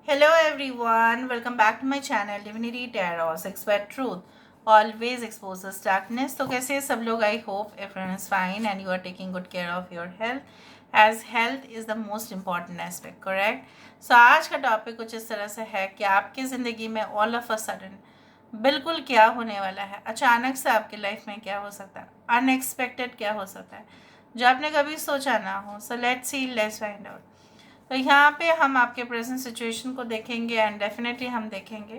Hello everyone, welcome back to my channel Divinity Tarot 6 Word Truth always exposes darkness. तो कैसे सब लोग? I hope everyone is fine and you are taking good care of your health as health is the most important aspect, correct? So आज का topic कुछ इस तरह से है कि आपकी ज़िंदगी में ऑल ऑफ अ सडन बिल्कुल क्या होने वाला है, अचानक से आपकी लाइफ में क्या हो सकता है, अनएक्सपेक्टेड क्या हो सकता है जो आपने कभी सोचा ना हो. So let's see, let's find out. तो यहाँ पे हम आपके प्रेजेंट सिचुएशन को देखेंगे एंड डेफिनेटली हम देखेंगे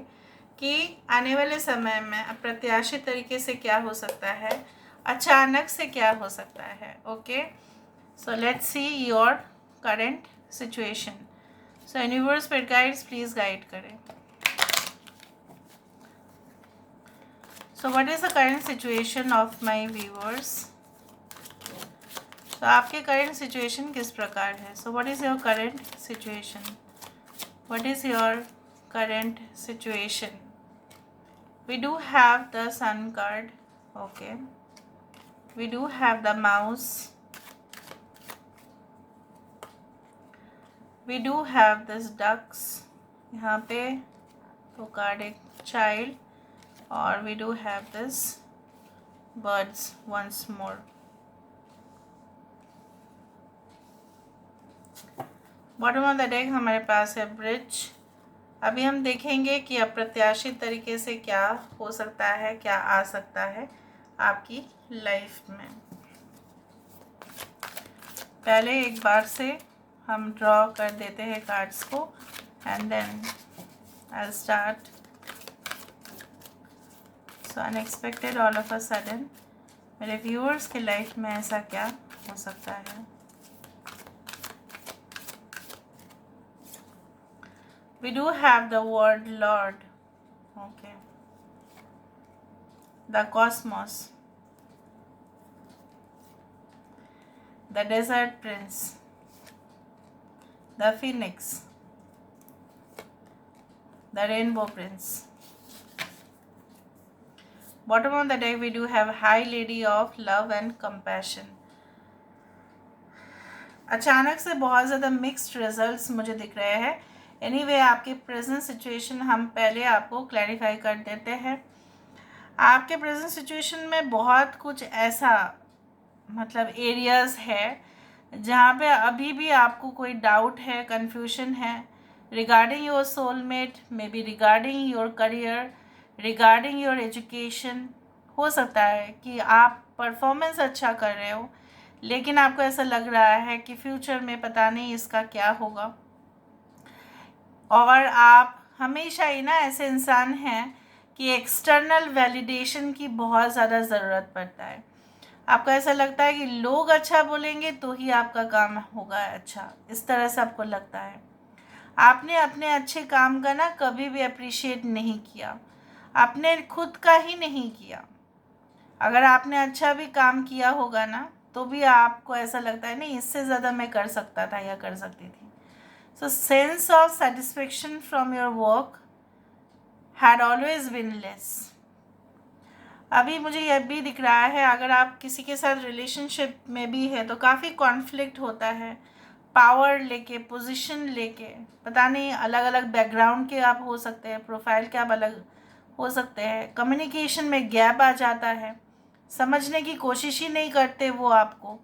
कि आने वाले समय में अप्रत्याशित तरीके से क्या हो सकता है, अचानक से क्या हो सकता है. Okay, so let's see your current situation. So universe पर गाइड्स प्लीज़ गाइड करें. So what is the current situation of my viewers. तो आपके करंट सिचुएशन किस प्रकार है. So what is your current situation. What is your current situation? We do have the sun card. Okay. We do have the mouse. We do have this ducks. यहाँ पे तो card एक child और we do have this birds once more. Bottom of the deck हमारे पास है bridge. अभी हम देखेंगे कि अप्रत्याशित तरीके से क्या हो सकता है, क्या आ सकता है आपकी लाइफ में. पहले एक बार से हम ड्रॉ कर देते हैं कार्ड्स को and then I start. So unexpected all of a sudden मेरे व्यूअर्स के लाइफ में ऐसा क्या हो सकता है. We do have the word Lord. Okay. The cosmos. The desert prince. The phoenix. The rainbow prince. Bottom of the deck we do have High Lady of Love and Compassion. अचानक से बहुत ज़्यादा मिक्स्ड रिजल्ट्स मुझे दिख रहे हैं. Anyway आपकी present situation हम पहले आपको क्लैरिफाई कर देते हैं. आपके प्रेजेंट सिचुएशन में बहुत कुछ ऐसा मतलब एरियाज़ है जहाँ पे अभी भी आपको कोई डाउट है, कन्फ्यूजन है regarding your soulmate, may be regarding your career, regarding your education. हो सकता है कि आप परफॉर्मेंस अच्छा कर रहे हो लेकिन आपको ऐसा लग रहा है कि फ्यूचर में पता नहीं इसका क्या होगा. और आप हमेशा ही ना ऐसे इंसान हैं कि एक्सटर्नल वैलिडेशन की बहुत ज़्यादा ज़रूरत पड़ता है. आपको ऐसा लगता है कि लोग अच्छा बोलेंगे तो ही आपका काम होगा अच्छा, इस तरह से आपको लगता है. आपने अपने अच्छे काम का ना कभी भी अप्रिशिएट नहीं किया, आपने खुद का ही नहीं किया. अगर आपने अच्छा भी काम किया होगा ना तो भी आपको ऐसा लगता है नहीं इससे ज़्यादा मैं कर सकता था या कर सकती थी. So sense of satisfaction from your work had always been less. अभी मुझे यह भी दिख रहा है अगर आप किसी के साथ रिलेशनशिप में भी है तो काफ़ी कॉन्फ्लिक्ट होता है. पावर लेके, पोजीशन लेके, पता नहीं अलग अलग बैकग्राउंड के आप हो सकते हैं, प्रोफाइल के आप अलग हो सकते हैं. कम्युनिकेशन में गैप आ जाता है, समझने की कोशिश ही नहीं करते वो आपको.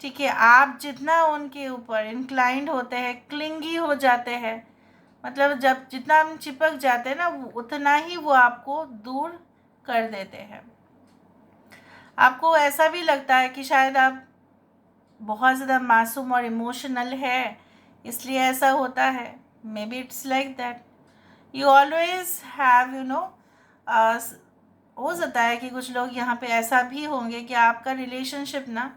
ठीक है, आप जितना उनके ऊपर इंक्लाइंड होते हैं, क्लिंगी हो जाते हैं, मतलब जब जितना हम चिपक जाते हैं ना उतना ही वो आपको दूर कर देते हैं. आपको ऐसा भी लगता है कि शायद आप बहुत ज़्यादा मासूम और इमोशनल है इसलिए ऐसा होता है. May be it's like that. You always have हो सकता है कि कुछ लोग यहाँ पे ऐसा भी होंगे कि आपका रिलेशनशिप ना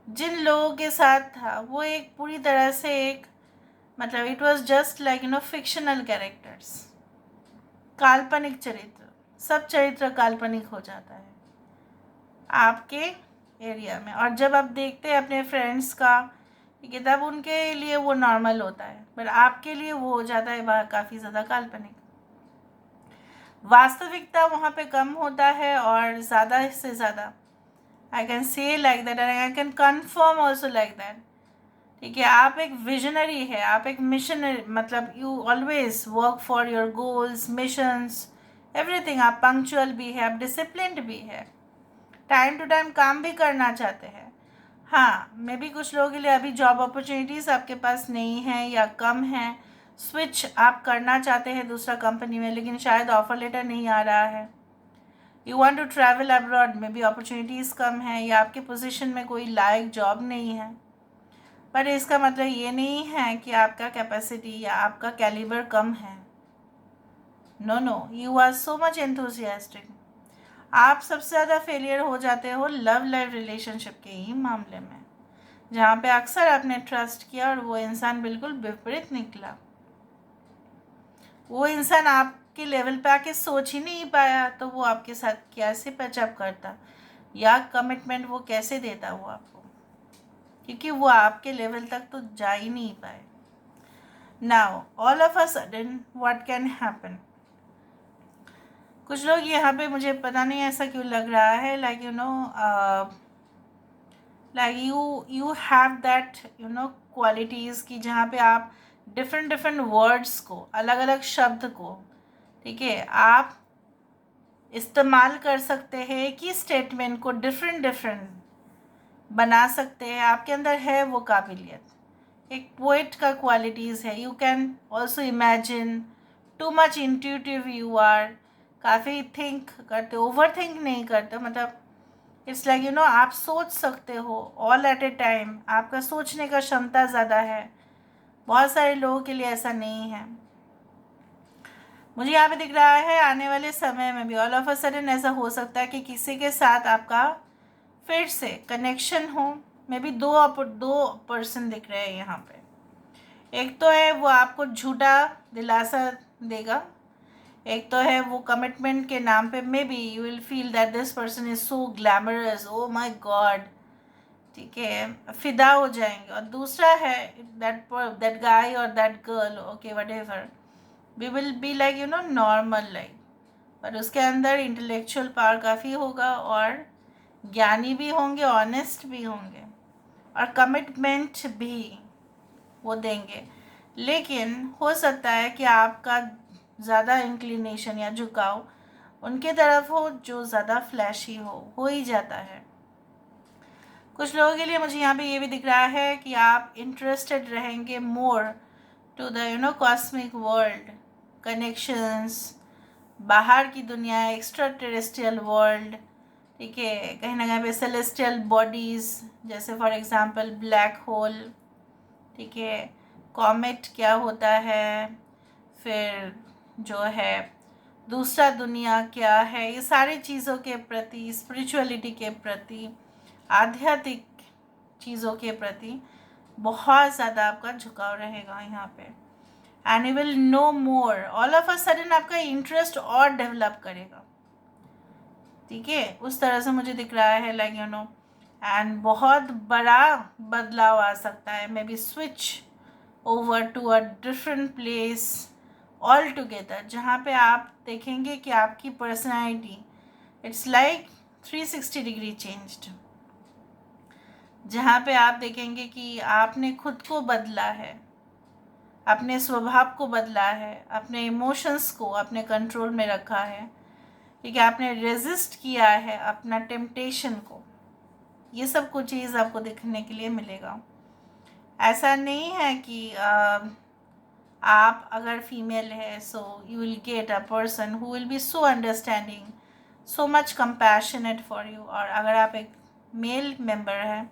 जिन लोगों के साथ था वो एक पूरी तरह से एक मतलब it was just like fictional characters, काल्पनिक चरित्र. सब चरित्र काल्पनिक हो जाता है आपके एरिया में. और जब आप देखते हैं अपने फ्रेंड्स का ठीक है तब उनके लिए वो नॉर्मल होता है पर आपके लिए वो हो जाता है वह काफ़ी ज़्यादा काल्पनिक. वास्तविकता वहाँ पे कम होता है और ज़्यादा से ज़्यादा I can say like that and I can confirm also like that. ठीक है, आप एक विजनरी है, आप एक मिशनरी, मतलब you always work for your goals, missions, everything. आप पंक्चुअल भी है, आप डिसिप्लिन्ड भी है, टाइम टू टाइम काम भी करना चाहते हैं। हाँ, मे बी कुछ लोगों के लिए अभी जॉब अपॉर्चुनिटीज़ आपके पास नहीं है या कम है, स्विच आप करना चाहते हैं दूसरा कंपनी में, लेकिन शायद ऑफर लेटर नहीं आ रहा है। You want to travel abroad, maybe opportunities कम है, या आपके पोजीशन में कोई लायक जॉब नहीं है। पर इसका मतलब ये नहीं है कि आपका कैपेसिटी या आपका कैलिबर कम है। No no, you are so much enthusiastic. आप सबसे ज़्यादा फेलियर हो जाते हो लव लाइफ रिलेशनशिप के ही मामले में, जहाँ पे अक्सर आपने ट्रस्ट किया और वो इंसान बिल्कुल विपरीत निकला। वो इंसान आपके लेवल पे आके सोच ही नहीं पाया, तो वो आपके साथ कैसे पैचअप करता या कमिटमेंट वो कैसे देता वो आपको, क्योंकि वो आपके लेवल तक तो जा ही नहीं पाए। Now all of a sudden what can happen. कुछ लोग यहाँ पे, मुझे पता नहीं ऐसा क्यों लग रहा है, like you know, like you have that qualities की जहाँ पे आप डिफरेंट वर्ड्स को, अलग अलग शब्द को, ठीक है, आप इस्तेमाल कर सकते हैं कि स्टेटमेंट को डिफरेंट बना सकते हैं। आपके अंदर है वो काबिलियत, एक पोइट का क्वालिटीज़ है। You can also imagine, too much intuitive you are, काफ़ी थिंक करते, ओवर थिंक नहीं करते, मतलब इट्स लाइक आप सोच सकते हो ऑल एट ए टाइम, आपका सोचने का क्षमता ज़्यादा है। बहुत सारे लोगों के लिए ऐसा नहीं है। मुझे यहाँ पे दिख रहा है आने वाले समय में भी ऑल ऑफ अ सडन ऐसा हो सकता है कि किसी के साथ आपका फिर से कनेक्शन हो। मे बी दो पर्सन दिख रहे हैं यहाँ पे। एक तो है वो आपको झूठा दिलासा देगा, एक तो है वो कमिटमेंट के नाम पे may be you will feel that this person is so glamorous, oh my God, ठीक है, फिदा हो जाएंगे। और दूसरा है दैट गाय और that girl, okay whatever, we will be like normal like, पर उसके अंदर इंटेलेक्चुअल पावर काफ़ी होगा और ज्ञानी भी होंगे, ऑनेस्ट भी होंगे, और कमिटमेंट भी वो देंगे। लेकिन हो सकता है कि आपका ज़्यादा इंक्लिनेशन या झुकाव उनके तरफ हो जो ज़्यादा फ्लैशी हो ही जाता है। कुछ लोगों के लिए मुझे यहाँ पे ये भी दिख रहा है कि आप इंटरेस्टेड रहेंगे more to the cosmic world, connections, बाहर की दुनिया, एक्स्ट्रा टेरेस्ट्रियल वर्ल्ड, ठीक है, कहीं ना कहीं पे सेलेस्टियल बॉडीज़, जैसे फॉर एग्जांपल ब्लैक होल, ठीक है, कॉमेट क्या होता है, फिर जो है दूसरा दुनिया क्या है, ये सारी चीज़ों के प्रति, स्पिरिचुअलिटी के प्रति, आध्यात्मिक चीज़ों के प्रति बहुत ज़्यादा आपका झुकाव रहेगा यहाँ पे। And you will know more, all of a sudden आपका इंटरेस्ट और डेवलप करेगा, ठीक है, उस तरह से मुझे दिख रहा है, लाइक एंड बहुत बड़ा बदलाव आ सकता है, maybe switch over to a different place altogether, जहाँ पे आप देखेंगे कि आपकी personality it's like 360 degree changed, जहाँ पे आप देखेंगे कि आपने खुद को बदला है, अपने स्वभाव को बदला है, अपने इमोशंस को अपने कंट्रोल में रखा है, ठीक है, आपने रेजिस्ट किया है अपना टेम्पटेशन को। ये सब कुछ चीज़ आपको देखने के लिए मिलेगा। ऐसा नहीं है कि आप अगर फीमेल है so you will get a person who will be so understanding, so much compassionate for you, और अगर आप एक मेल मेंबर हैं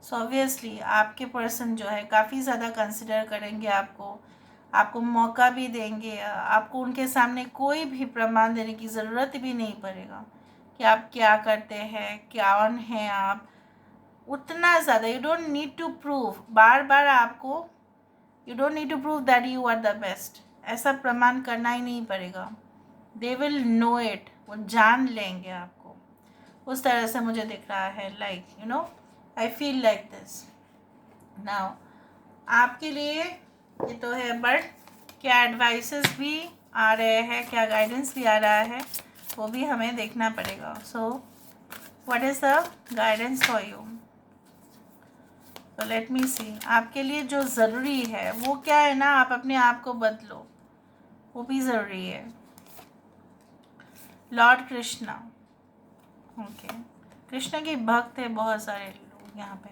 सो ऑब्वियसली आपके पर्सन जो है काफ़ी ज़्यादा कंसिडर करेंगे आपको मौका भी देंगे, आपको उनके सामने कोई भी प्रमाण देने की ज़रूरत भी नहीं पड़ेगा कि आप क्या करते हैं, कौन हैं आप, उतना ज़्यादा you don't need to prove, बार बार आपको you don't need to prove that you are the best, ऐसा प्रमाण करना ही नहीं पड़ेगा। दे विल नो इट, वो जान लेंगे आपको। उस तरह से मुझे दिख रहा है, like I feel like this. Now आपके लिए ये तो है, बट क्या एडवाइसेस भी आ रहे हैं, क्या गाइडेंस भी आ रहा है, वो भी हमें देखना पड़ेगा। So what is the guidance for you? तो लेट मी सी, आपके लिए जो ज़रूरी है वो क्या है ना, आप अपने आप को बदलो, वो भी ज़रूरी है। लॉर्ड कृष्णा, ओके, कृष्ण के भक्त है बहुत सारे लोग यहाँ पे।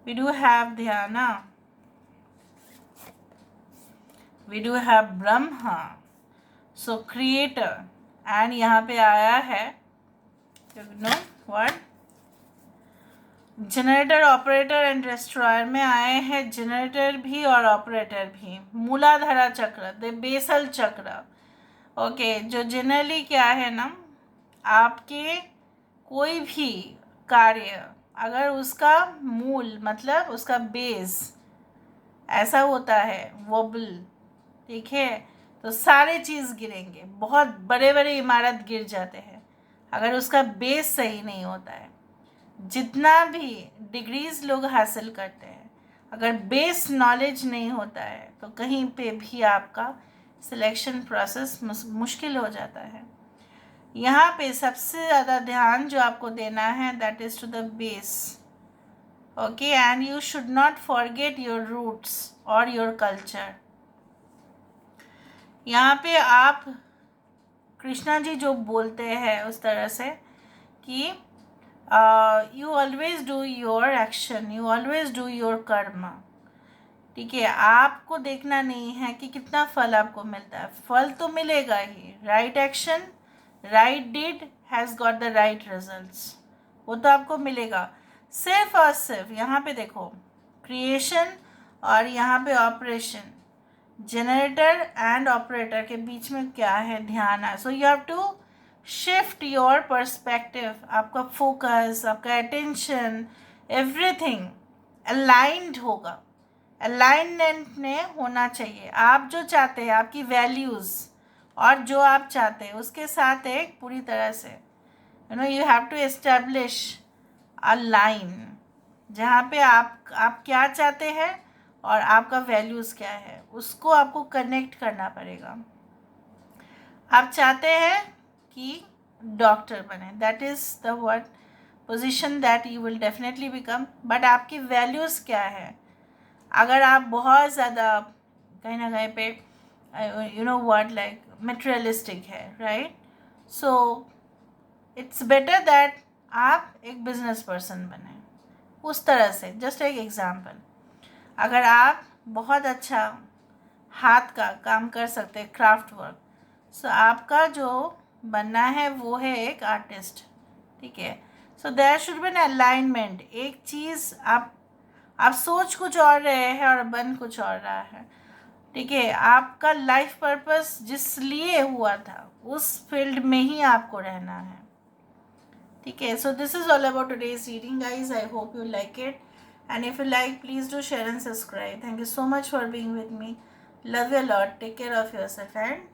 We do have dhyana, we do have Brahma, so creator, and यहाँ पे आया है you know what, generator, operator and destroyer में आए हैं जनरेटर भी और ऑपरेटर भी। मूलाधारा चक्र, द बेसल चक्र, ओके, जो जनरली क्या है ना, आपके कोई भी कार्य अगर उसका मूल मतलब उसका बेस ऐसा होता है वोबल, ठीक है, तो सारे चीज़ गिरेंगे, बहुत बड़े बड़े इमारत गिर जाते हैं अगर उसका बेस सही नहीं होता है। जितना भी डिग्रीज लोग हासिल करते हैं, अगर बेस नॉलेज नहीं होता है तो कहीं पे भी आपका सिलेक्शन प्रोसेस मुश्किल हो जाता है। यहाँ पे सबसे ज़्यादा ध्यान जो आपको देना है that is to the base, okay, and you should not forget your roots और योर कल्चर। यहाँ पे आप कृष्णा जी जो बोलते हैं उस तरह से कि you always do your action, you always do your कर्म, ठीक है, आपको देखना नहीं है कि कितना फल आपको मिलता है, फल तो मिलेगा ही, right action, right deed has got the right results, वो तो आपको मिलेगा। सिर्फ और सिर्फ यहाँ पे देखो क्रिएशन और यहाँ पे ऑपरेशन, जनरेटर एंड ऑपरेटर के बीच में क्या है, ध्यान है। So you have to shift your perspective, आपका फोकस, आपका अटेंशन, एवरीथिंग अलाइंड होगा, अलाइनमेंट में होना चाहिए। आप जो चाहते हैं, आपकी वैल्यूज़ और जो आप चाहते हैं उसके साथ एक पूरी तरह से you have to establish a line जहाँ पे आप क्या चाहते हैं और आपका वैल्यूज़ क्या है, उसको आपको कनेक्ट करना पड़ेगा। आप चाहते हैं कि डॉक्टर बने, that is the what position that you will definitely become, but आपकी वैल्यूज़ क्या है। अगर आप बहुत ज़्यादा कहीं ना कहीं पे you know what like materialistic है, right, so it's better that आप एक बिजनेस पर्सन बने उस तरह से। जस्ट एक एग्जांपल, अगर आप बहुत अच्छा हाथ का काम कर सकते हैं, क्राफ्ट वर्क, सो आपका जो बनना है वो है एक आर्टिस्ट, ठीक है। So there should be an alignment, एक चीज़ आप सोच कुछ और रहे हैं और बन कुछ और रहा है, ठीक है। आपका लाइफ पर्पस जिस लिए हुआ था उस फील्ड में ही आपको रहना है, ठीक है। So this is all about today's reading guys, I hope you like it, and if you like, please do share and subscribe. Thank you so much for being with me. Love you a lot. Take care of yourself and